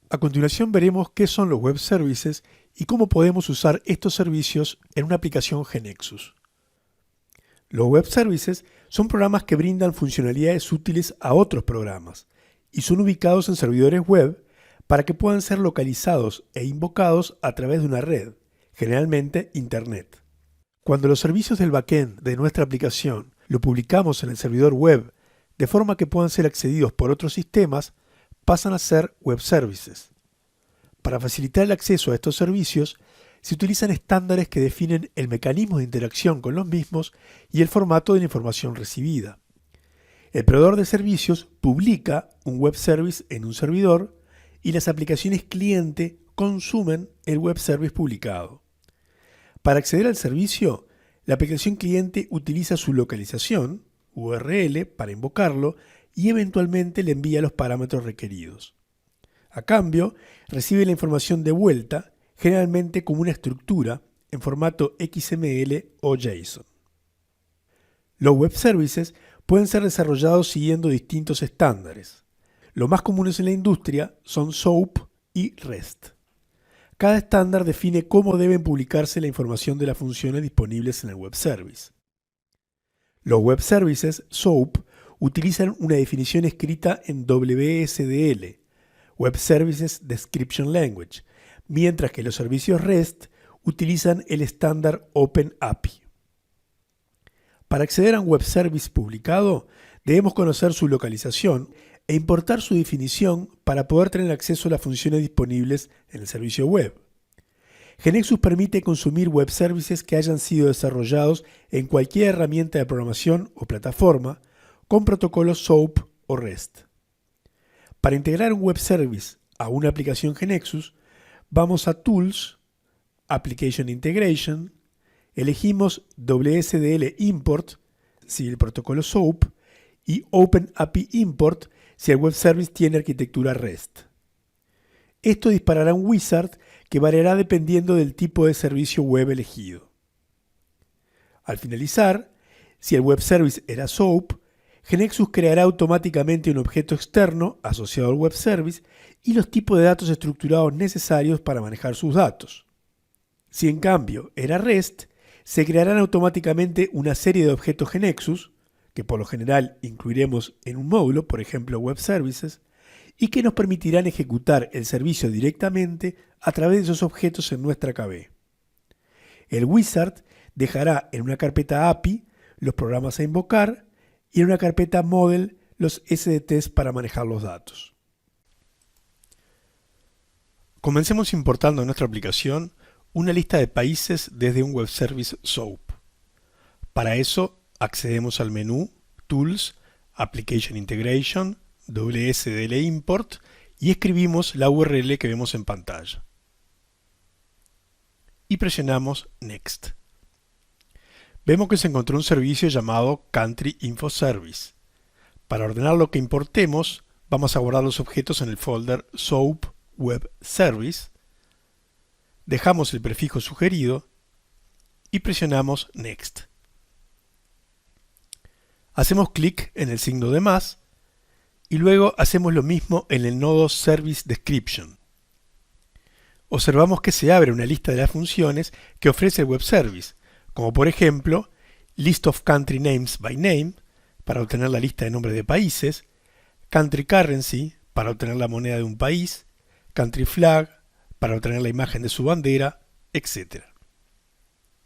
A continuación veremos qué son los web services y cómo podemos usar estos servicios en una aplicación GeneXus. Los web services son programas que brindan funcionalidades útiles a otros programas y son ubicados en servidores web para que puedan ser localizados e invocados a través de una red, generalmente Internet. Cuando los servicios del backend de nuestra aplicación lo publicamos en el servidor web de forma que puedan ser accedidos por otros sistemas, pasan a ser web services. Para facilitar el acceso a estos servicios, se utilizan estándares que definen el mecanismo de interacción con los mismos y el formato de la información recibida. El proveedor de servicios publica un web service en un servidor y las aplicaciones cliente consumen el web service publicado. Para acceder al servicio, la aplicación cliente utiliza su localización, URL, para invocarlo y eventualmente le envía los parámetros requeridos. A cambio, recibe la información de vuelta, generalmente como una estructura en formato XML o JSON. Los web services pueden ser desarrollados siguiendo distintos estándares. Los más comunes en la industria son SOAP y REST. Cada estándar define cómo deben publicarse la información de las funciones disponibles en el web service. Los web services SOAP utilizan una definición escrita en WSDL, Web Services Description Language, mientras que los servicios REST utilizan el estándar OpenAPI. Para acceder a un web service publicado, debemos conocer su localización e importar su definición para poder tener acceso a las funciones disponibles en el servicio web. GeneXus permite consumir web services que hayan sido desarrollados en cualquier herramienta de programación o plataforma con protocolos SOAP o REST. Para integrar un web service a una aplicación GeneXus, vamos a Tools, Application Integration, elegimos WSDL Import si el protocolo SOAP y OpenAPI Import si el web service tiene arquitectura REST. Esto disparará un wizard que variará dependiendo del tipo de servicio web elegido. Al finalizar, si el web service era SOAP, GeneXus creará automáticamente un objeto externo asociado al web service y los tipos de datos estructurados necesarios para manejar sus datos. Si en cambio era REST, se crearán automáticamente una serie de objetos GeneXus, que por lo general incluiremos en un módulo, por ejemplo Web Services, y que nos permitirán ejecutar el servicio directamente a través de esos objetos en nuestra KB. El wizard dejará en una carpeta API los programas a invocar y en una carpeta Model los SDTs para manejar los datos. Comencemos importando en nuestra aplicación una lista de países desde un web service SOAP. Para eso accedemos al menú Tools, Application Integration, WSDL Import y escribimos la URL que vemos en pantalla. Y presionamos Next. Vemos que se encontró un servicio llamado Country Info Service. Para ordenar lo que importemos, vamos a guardar los objetos en el folder SOAP Web Service, dejamos el prefijo sugerido y presionamos Next. Hacemos clic en el signo de más y luego hacemos lo mismo en el nodo Service Description. Observamos que se abre una lista de las funciones que ofrece el web service, como por ejemplo List of Country Names by Name, para obtener la lista de nombres de países, Country Currency, para obtener la moneda de un país, Country Flag, para obtener la imagen de su bandera, etc.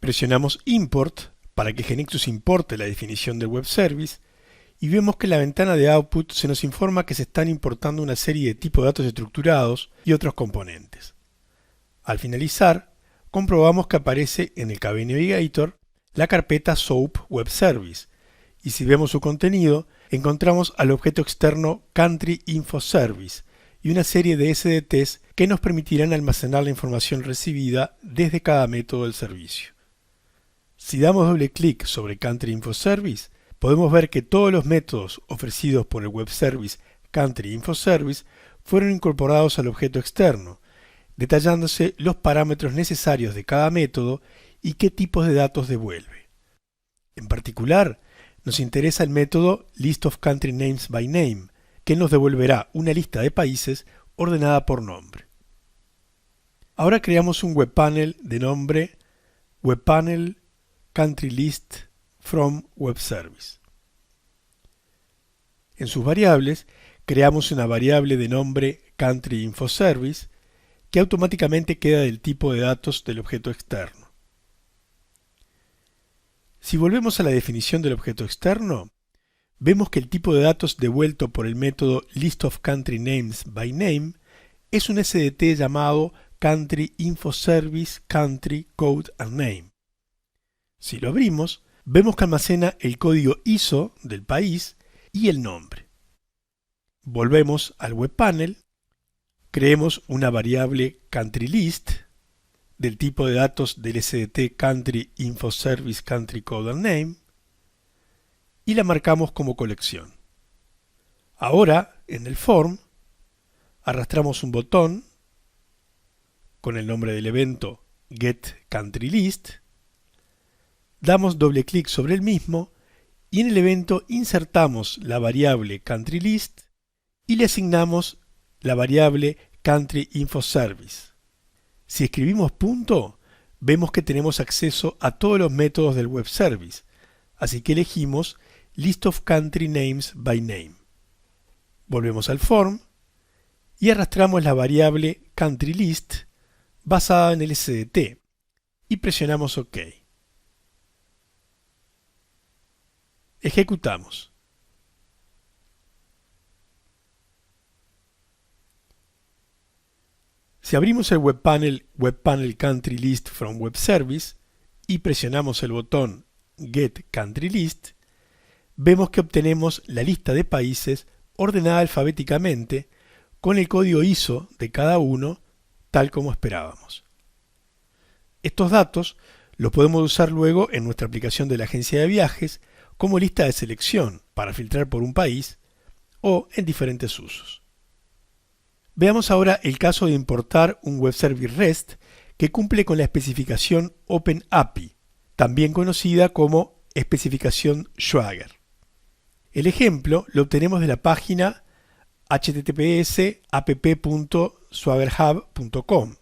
Presionamos Import para que GeneXus importe la definición del web service y vemos que en la ventana de Output se nos informa que se están importando una serie de tipos de datos estructurados y otros componentes. Al finalizar, comprobamos que aparece en el KB Navigator la carpeta SOAP Web Service y si vemos su contenido, encontramos al objeto externo Country Info Service y una serie de SDTs que nos permitirán almacenar la información recibida desde cada método del servicio. Si damos doble clic sobre Country Info Service, podemos ver que todos los métodos ofrecidos por el web service Country Info Service fueron incorporados al objeto externo, detallándose los parámetros necesarios de cada método y qué tipos de datos devuelve. En particular, nos interesa el método List of Country Names by Name, que nos devolverá una lista de países ordenada por nombre. Ahora creamos un webpanel de nombre webpanel country list from web service. En sus variables creamos una variable de nombre country info service que automáticamente queda del tipo de datos del objeto externo. Si volvemos a la definición del objeto externo, vemos que el tipo de datos devuelto por el método listOfCountryNamesByName es un SDT llamado Country Info Service Country Code and Name. Si lo abrimos, vemos que almacena el código ISO del país y el nombre. Volvemos al webpanel, creemos una variable CountryList del tipo de datos del SDT Country Info Service Country Code and Name y la marcamos como colección. Ahora, en el form, arrastramos un botón con el nombre del evento getCountryList, damos doble clic sobre el mismo y en el evento insertamos la variable CountryList y le asignamos la variable CountryInfoService. Si escribimos punto, vemos que tenemos acceso a todos los métodos del web service, así que elegimos listOfCountryNamesByName. Volvemos al form y arrastramos la variable CountryList basada en el SDT y presionamos OK. Ejecutamos. Si abrimos el webpanel CountryList from Web Service y presionamos el botón Get Country List, vemos que obtenemos la lista de países ordenada alfabéticamente con el código ISO de cada uno, tal como esperábamos. Estos datos los podemos usar luego en nuestra aplicación de la agencia de viajes como lista de selección para filtrar por un país o en diferentes usos. Veamos ahora el caso de importar un web service REST que cumple con la especificación OpenAPI, también conocida como especificación Swagger. El ejemplo lo obtenemos de la página https://app.swaggerhub.com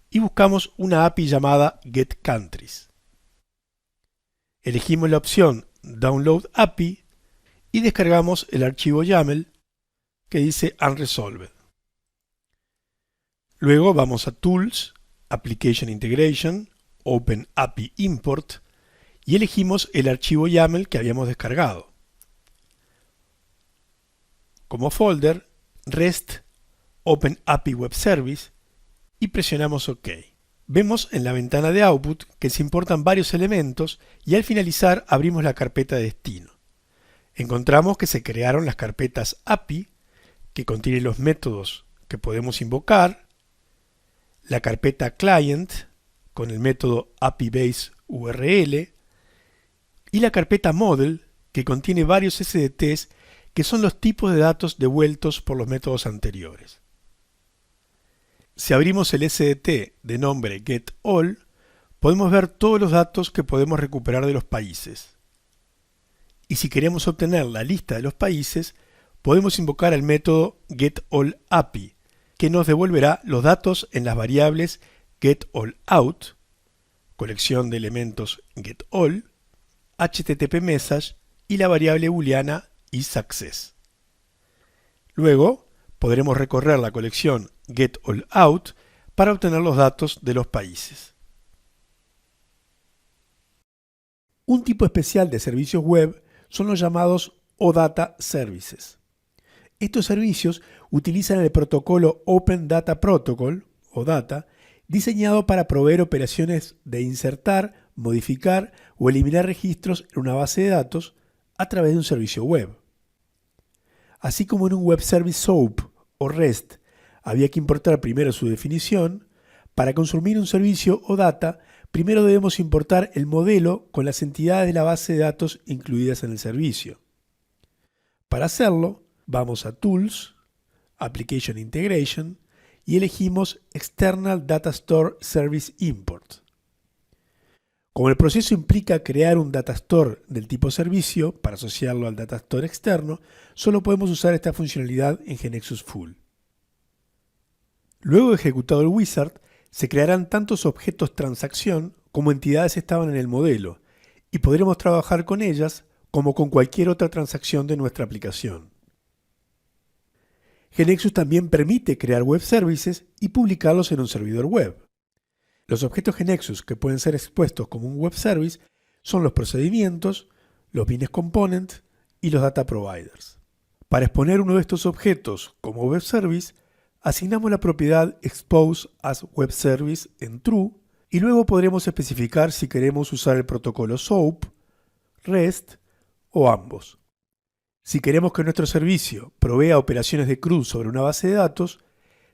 y buscamos una API llamada getCountries. Elegimos la opción Download API y descargamos el archivo YAML que dice Unresolved. Luego vamos a Tools, Application Integration, Open API Import y elegimos el archivo YAML que habíamos descargado. Como folder, REST Open API Web Service y presionamos OK. Vemos en la ventana de Output que se importan varios elementos y al finalizar abrimos la carpeta de destino. Encontramos que se crearon las carpetas API, que contiene los métodos que podemos invocar, la carpeta Client, con el método API-Base-URL, y la carpeta Model, que contiene varios SDTs que son los tipos de datos devueltos por los métodos anteriores. Si abrimos el SDT de nombre getAll, podemos ver todos los datos que podemos recuperar de los países. Y si queremos obtener la lista de los países, podemos invocar el método getAllAPI, que nos devolverá los datos en las variables getAllOut, colección de elementos getAll, http-message y la variable booleana isSuccess. Luego podremos recorrer la colección getAllOut para obtener los datos de los países. Un tipo especial de servicios web son los llamados OData Services. Estos servicios utilizan el protocolo Open Data Protocol, OData, diseñado para proveer operaciones de insertar, modificar o eliminar registros en una base de datos a través de un servicio web. Así como en un Web Service SOAP o REST había que importar primero su definición, para consumir un servicio OData, primero debemos importar el modelo con las entidades de la base de datos incluidas en el servicio. Para hacerlo, vamos a Tools, Application Integration y elegimos External Data Store Service Import. Como el proceso implica crear un data store del tipo servicio para asociarlo al data store externo, solo podemos usar esta funcionalidad en GeneXus Full. Luego de ejecutado el wizard, se crearán tantos objetos transacción como entidades estaban en el modelo, y podremos trabajar con ellas como con cualquier otra transacción de nuestra aplicación. GeneXus también permite crear web services y publicarlos en un servidor web. Los objetos GeneXus que pueden ser expuestos como un web service son los procedimientos, los business components y los data providers. Para exponer uno de estos objetos como web service, asignamos la propiedad expose as web service en true y luego podremos especificar si queremos usar el protocolo SOAP, REST o ambos. Si queremos que nuestro servicio provea operaciones de CRUD sobre una base de datos,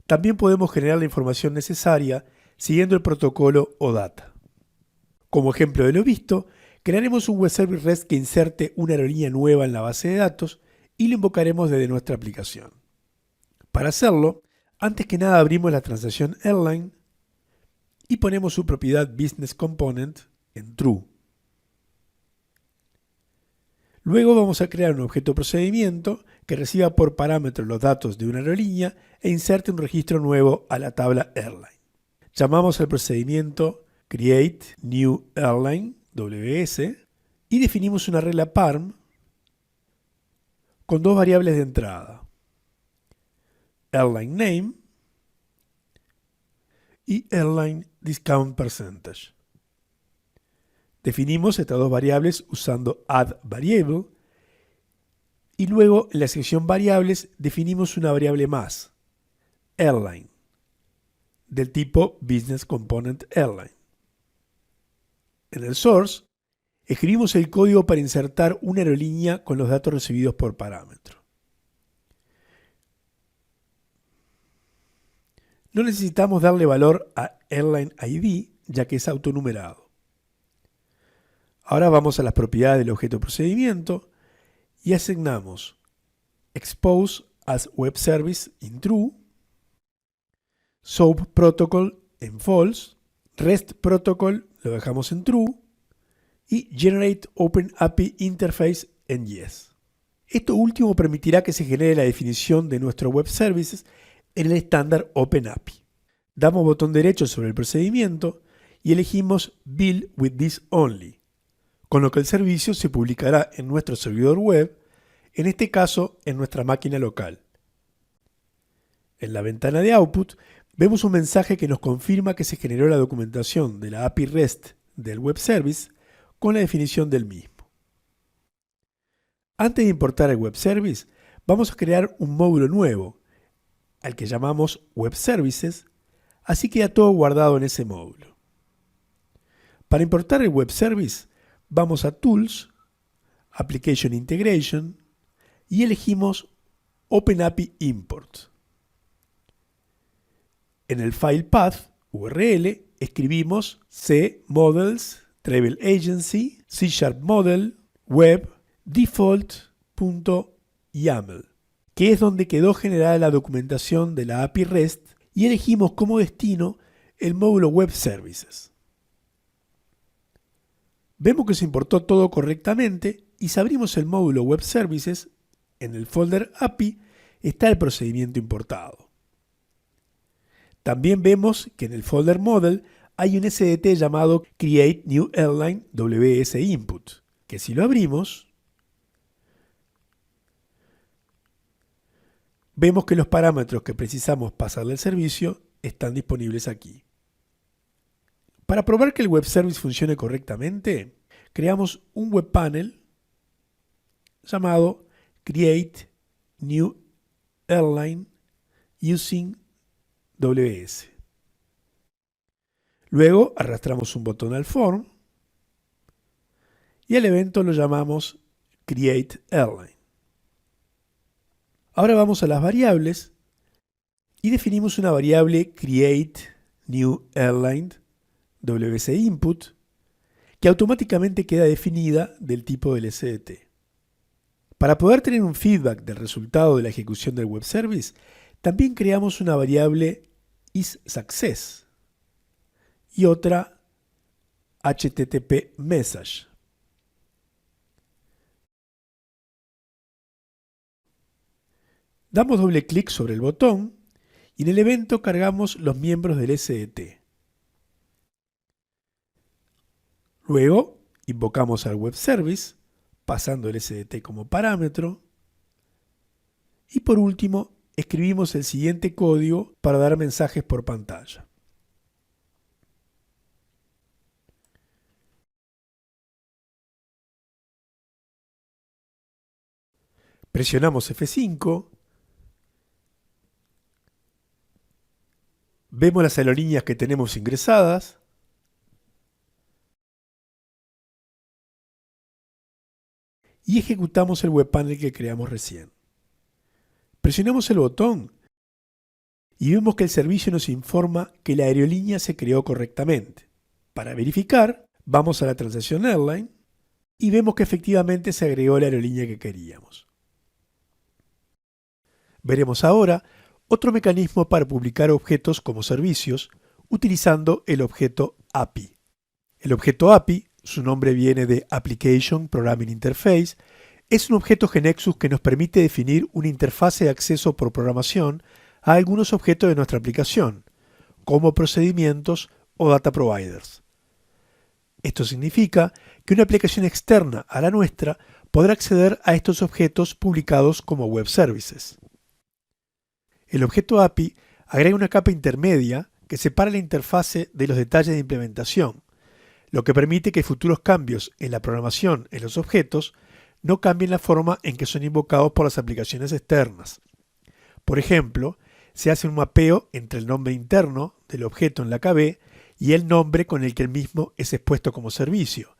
también podemos generar la información necesaria siguiendo el protocolo OData. Como ejemplo de lo visto, crearemos un web service REST que inserte una aerolínea nueva en la base de datos y lo invocaremos desde nuestra aplicación. Para hacerlo, antes que nada abrimos la transacción airline y ponemos su propiedad business component en true. Luego vamos a crear un objeto procedimiento que reciba por parámetro los datos de una aerolínea e inserte un registro nuevo a la tabla airline. Llamamos al procedimiento createNewAirline WS y definimos una regla parm con dos variables de entrada, airline name y airline discount percentage. Definimos estas dos variables usando addVariable y luego en la sección variables definimos una variable más, airline, del tipo business component airline. En el source escribimos el código para insertar una aerolínea con los datos recibidos por parámetro. No necesitamos darle valor a Airline ID, ya que es autonumerado. Ahora vamos a las propiedades del objeto procedimiento y asignamos expose as web service in true, SOAP protocol en false, REST protocol lo dejamos en true y generate open API interface en yes. Esto último permitirá que se genere la definición de nuestro web services en el estándar OpenAPI. Damos botón derecho sobre el procedimiento y elegimos Build with this only, con lo que el servicio se publicará en nuestro servidor web, en este caso en nuestra máquina local. En la ventana de output vemos un mensaje que nos confirma que se generó la documentación de la API REST del web service con la definición del mismo. Antes de importar el web service, vamos a crear un módulo nuevo, al que llamamos Web Services, así queda todo guardado en ese módulo. Para importar el web service, vamos a Tools, Application Integration y elegimos OpenAPI Import. En el file path URL escribimos C models travel agency C# model web default.yaml, que es donde quedó generada la documentación de la API REST, y elegimos como destino el módulo Web Services. Vemos que se importó todo correctamente y si abrimos el módulo Web Services, en el folder API está el procedimiento importado. También vemos que en el folder Model hay un SDT llamado createNewAirline WS Input, que si lo abrimos, vemos que los parámetros que precisamos pasarle al servicio están disponibles aquí. Para probar que el web service funcione correctamente, creamos un web panel llamado createNewAirline using WS. Luego arrastramos un botón al form y al evento lo llamamos createAirline. Ahora vamos a las variables y definimos una variable createNewAirline WS Input que automáticamente queda definida del tipo del SDT. Para poder tener un feedback del resultado de la ejecución del web service, también creamos una variable isSuccess y otra HTTP message. Damos doble clic sobre el botón y en el evento cargamos los miembros del SDT. Luego invocamos al web service, pasando el SDT como parámetro, y por último escribimos el siguiente código para dar mensajes por pantalla. Presionamos F5, vemos las aerolíneas que tenemos ingresadas, y ejecutamos el webpanel que creamos recién. Presionamos el botón y vemos que el servicio nos informa que la aerolínea se creó correctamente. Para verificar, vamos a la transacción Airline y vemos que efectivamente se agregó la aerolínea que queríamos. Veremos ahora otro mecanismo para publicar objetos como servicios utilizando el objeto API. El objeto API, su nombre viene de Application Programming Interface, es un objeto GeneXus que nos permite definir una interfase de acceso por programación a algunos objetos de nuestra aplicación, como procedimientos o data providers. Esto significa que una aplicación externa a la nuestra podrá acceder a estos objetos publicados como web services. El objeto API agrega una capa intermedia que separa la interfase de los detalles de implementación, lo que permite que futuros cambios en la programación en los objetos no cambien la forma en que son invocados por las aplicaciones externas. Por ejemplo, se hace un mapeo entre el nombre interno del objeto en la KB y el nombre con el que el mismo es expuesto como servicio,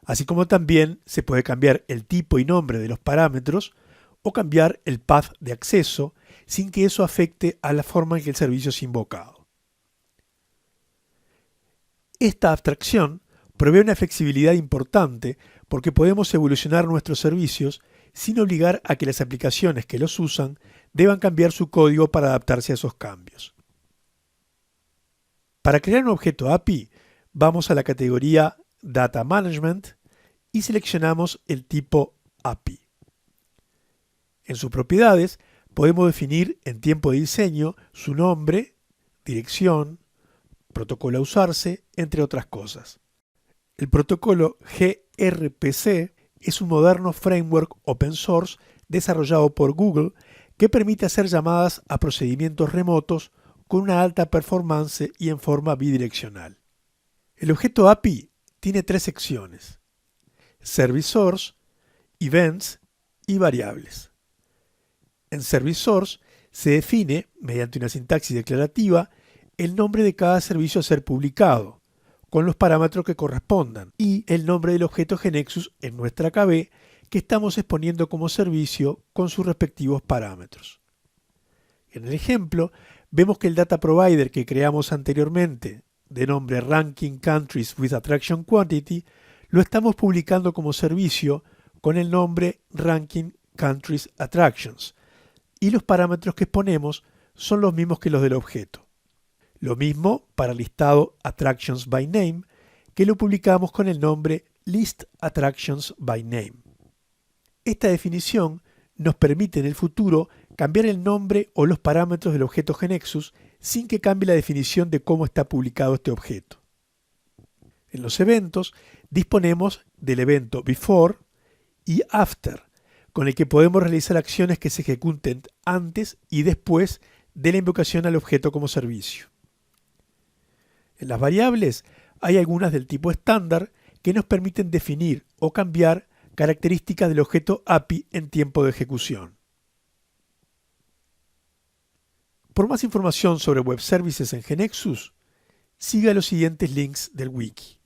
así como también se puede cambiar el tipo y nombre de los parámetros o cambiar el path de acceso sin que eso afecte a la forma en que el servicio es invocado. Esta abstracción provee una flexibilidad importante porque podemos evolucionar nuestros servicios sin obligar a que las aplicaciones que los usan deban cambiar su código para adaptarse a esos cambios. Para crear un objeto API, vamos a la categoría Data Management y seleccionamos el tipo API. En sus propiedades podemos definir en tiempo de diseño su nombre, dirección, protocolo a usarse, entre otras cosas. El protocolo gRPC es un moderno framework open source desarrollado por Google que permite hacer llamadas a procedimientos remotos con una alta performance y en forma bidireccional. El objeto API tiene tres secciones: Service Source, Events y Variables. En Service Source se define, mediante una sintaxis declarativa, el nombre de cada servicio a ser publicado, con los parámetros que correspondan, y el nombre del objeto GeneXus en nuestra KB que estamos exponiendo como servicio con sus respectivos parámetros. En el ejemplo, vemos que el data provider que creamos anteriormente, de nombre Ranking Countries with Attraction Quantity, lo estamos publicando como servicio con el nombre Ranking Countries Attractions, y los parámetros que exponemos son los mismos que los del objeto. Lo mismo para el listado Attractions by Name, que lo publicamos con el nombre List Attractions by Name. Esta definición nos permite en el futuro cambiar el nombre o los parámetros del objeto GeneXus sin que cambie la definición de cómo está publicado este objeto. En los eventos disponemos del evento Before y After, con el que podemos realizar acciones que se ejecuten antes y después de la invocación al objeto como servicio. En las variables hay algunas del tipo estándar que nos permiten definir o cambiar características del objeto API en tiempo de ejecución. Por más información sobre web services en GeneXus, siga los siguientes links del wiki.